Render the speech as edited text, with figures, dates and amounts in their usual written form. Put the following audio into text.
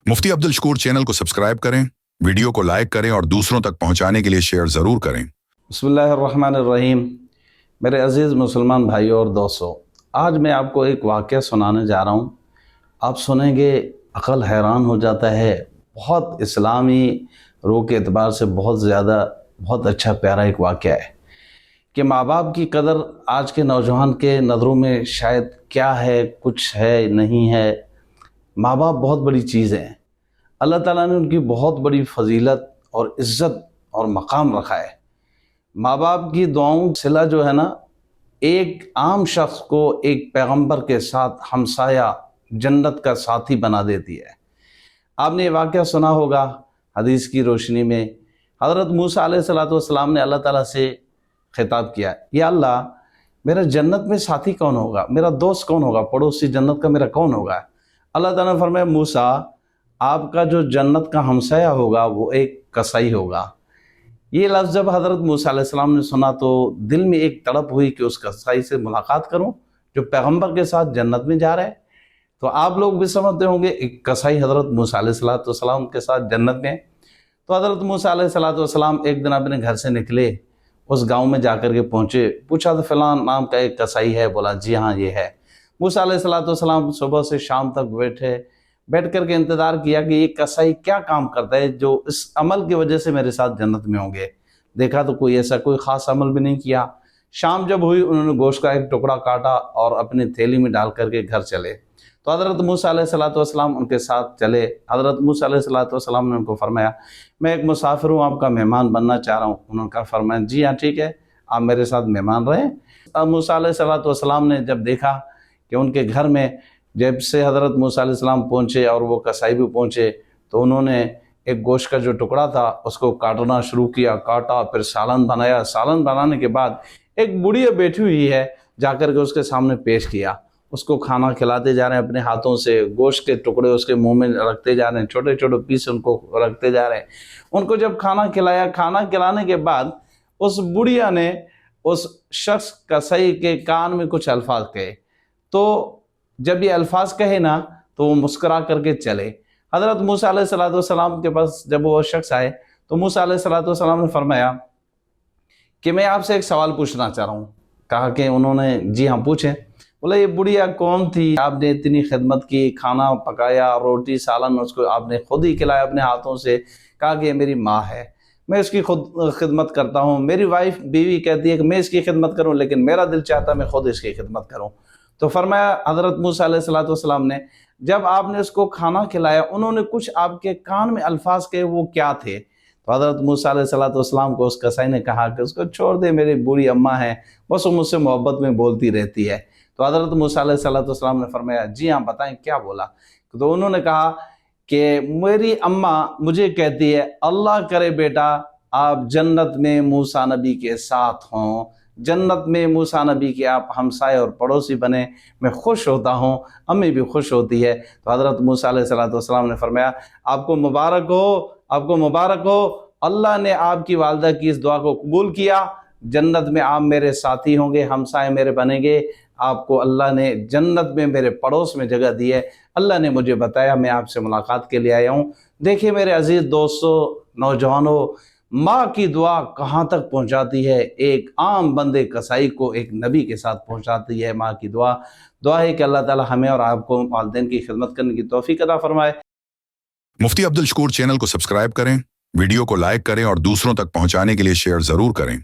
मुफ्ती Abdul Shakoor channel को subscribe करें, video को लाइक करें और दूसरों तक पहुंचाने के लिए शेयर ज़रूर करें। बिस्मिल्लाहिर्रहमानिर्रहीम। मेरे अज़ीज़ मुसलमान भाइयों और दोस्तों, आज मैं आपको एक वाक़या सुनाने जा रहा हूँ। आप सुनेंगे अक़ल हैरान हो जाता है। बहुत इस्लामी रूह के एतबार से बहुत अच्छा प्यारा एक वाक़या है कि माँ बाप की कदर आज के नौजवान के नज़रों में शायद क्या है, कुछ है नहीं है। माँ बाप बहुत बड़ी चीज़ हैं। अल्लाह ताला ने उनकी बहुत बड़ी फजीलत और इज़्ज़त और मकाम रखा है। माँ बाप की दुआओं सिला जो है ना, एक आम शख्स को एक पैगंबर के साथ हमसाया, जन्नत का साथी बना देती है। आपने ये वाक़या सुना होगा हदीस की रोशनी में। हज़रत मूसा अलैहिस्सलाम ने अल्लाह ताला से खिताब किया, या अल्लाह, मेरा जन्नत में साथी कौन होगा, मेरा दोस्त कौन होगा, पड़ोसी जन्नत का मेरा कौन होगा। अल्लाह ताला ने फरमाया, मूसा, आपका जो जन्नत का हमसाया होगा वो एक कसाई होगा। ये लफ्ज़ जब हज़रत मूसा अलैहिस्सलाम ने सुना तो दिल में एक तड़प हुई कि उस कसाई से मुलाकात करूं जो पैगंबर के साथ जन्नत में जा रहा है। तो आप लोग भी समझते होंगे, एक कसाई हज़रत मूसा अलैहिस्सलाम के साथ जन्नत में। तो हज़रत मूसा अलैहिस्सलाम एक दिन अपने घर से निकले, उस गांव में जाकर के पहुंचे। पूछा तो फलां नाम का एक कसाई है। बोला जी हाँ ये है। मूसा अलैहिस्सलाम सुबह से शाम तक बैठ करके इंतज़ार किया कि ये कसाई क्या काम करता है जो इस अमल की वजह से मेरे साथ जन्नत में होंगे। देखा तो कोई ऐसा कोई ख़ास अमल भी नहीं किया। शाम जब हुई, उन्होंने गोश्त का एक टुकड़ा काटा और अपनी थैली में डाल करके घर चले। तो हज़रत मूसा अलैहिस्सलाम उनके साथ चले। हज़रत मूसा अलैहिस्सलाम ने उनको फरमाया, मैं एक मुसाफिर हूँ, आपका मेहमान बनना चाह रहा हूँ। उन्होंने कहा, फरमाया जी हाँ ठीक है, आप मेरे साथ मेहमान रहें। अब मूसा अलैहिस्सलाम ने जब देखा कि उनके घर में जब से हज़रत मूसा अलैहिस्सलाम पहुँचे और वो कसाई भी पहुँचे, तो उन्होंने एक गोश्त का जो टुकड़ा था उसको काटना शुरू किया। काटा, फिर सालन बनाया। सालन बनाने के बाद एक बुढ़िया बैठी हुई है, जाकर के उसके सामने पेश किया। उसको खाना खिलाते जा रहे हैं अपने हाथों से। गोश्त के टुकड़े उसके मुंह में रखते जा रहे हैं, छोटे छोटे पीस उनको रखते जा रहे हैं। उनको जब खाना खिलाया, खाना खिलाने के बाद उस बुढ़िया ने उस शख्स कसाई के कान में कुछ अल्फाज कहे। तो जब ये अल्फाज कहे ना, तो वो मुस्कुरा करके चले। हज़रत मूसा अलैहिस्सलाम के पास जब वो शख्स आए तो मूसा अलैहिस्सलाम ने फरमाया कि मैं आपसे एक सवाल पूछना चाह रहा हूँ। कहा कि उन्होंने जी हाँ पूछें। बोला, ये बुढ़िया कौन थी, आपने इतनी खिदमत की, खाना पकाया, रोटी सालन उसको आपने खुद ही खिलाया अपने हाथों से। कहा कि ये मेरी माँ है, मैं इसकी खुद खिदमत करता हूँ। मेरी वाइफ बीवी कहती है कि मैं इसकी खिदमत करूँ, लेकिन मेरा दिल चाहता है मैं खुद इसकी खिदमत करूँ। तो फरमाया हज़रत मूसा अलैहिस्सलाम ने, जब आपने उसको खाना खिलाया, उन्होंने कुछ आपके कान में अल्फाज कहे, वो क्या थे? तो हज़रत मूसा अलैहिस्सलाम को उस कसाई ने कहा कि उसको छोड़ दे, मेरी बूढ़ी अम्मा है, बस वो मुझसे मोहब्बत में बोलती रहती है। तो हज़रत मूसा अलैहिस्सलाम ने फरमाया, जी हाँ बताएं क्या बोला। तो उन्होंने कहा कि मेरी अम्मा मुझे कहती है, अल्लाह करे बेटा आप जन्नत में मूसा नबी के साथ हों, जन्नत में मूसा नबी के आप हमसाए और पड़ोसी बने, मैं खुश होता हूँ, अम्मी भी खुश होती है। तो हज़रत मूसा अलैहिस्सलाम ने फरमाया, आपको मुबारक हो, आपको मुबारक हो, अल्लाह ने आपकी वालदा की इस दुआ को कबूल किया। जन्नत में आप मेरे साथी होंगे, हमसाए मेरे बनेंगे। आपको अल्लाह ने जन्नत में मेरे पड़ोस में जगह दी है। अल्लाह ने मुझे बताया, मैं आपसे मुलाकात के लिए आया हूँ। देखिए मेरे अजीज़ दोस्तों, नौजवानों, माँ की दुआ कहाँ तक पहुँचाती है। एक आम बंदे कसाई को एक नबी के साथ पहुँचाती है माँ की दुआ। दुआ है कि अल्लाह ताला हमें और आपको वालिदैन की खिदमत करने की तौफीक अता फरमाए। मुफ्ती अब्दुल शकूर चैनल को सब्सक्राइब करें, वीडियो को लाइक करें और दूसरों तक पहुंचाने के लिए शेयर ज़रूर करें।